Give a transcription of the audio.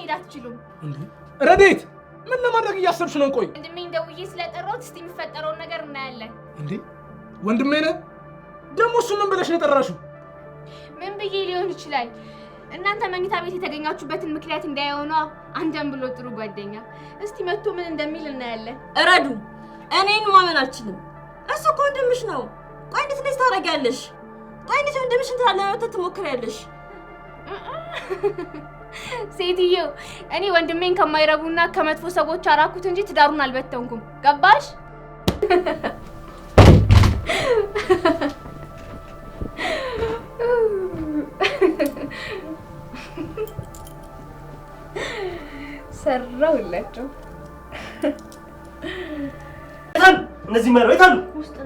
መሄድ አትችሉም እንዴ ረዴት ምን ለማድረግ እያሰብሽ ነው ቆይ ወንድሜን ደውዬ ስለጠራሁት እስቲ የሚፈጠረውን ነገር እናያለን እንዴ ወንድሜ ነህ ደግሞ እሱ ምን ብለሽ ነው የጠራሽው ምን ብዬ ሊሆን ይችላል እናንተ መኝታ ቤት የተገኛችሁበትን ምክንያት እንዳይሆኗ አንደም ብሎ ጥሩ ጓደኛ እስቲ መጥቶ ምን እንደሚል እናያለን እረዱ እኔን ማመን አልችልም እሱ እኮ ወንድምሽ ነው ቆይ እንዴት እንደዚህ ታደርጊያለሽ ቆይ እንዴት ወንድምሽን ለመተት ትሞክሪያለሽ ሴትዮ እኔ ወንድሜን ከማይረቡና ከመጥፎ ሰዎች አራኩት እንጂ ትዳሩን አልበተንኩም ገባሽ ሰራውላችሁ እነዚህ ማረው የታሉ ውስጥ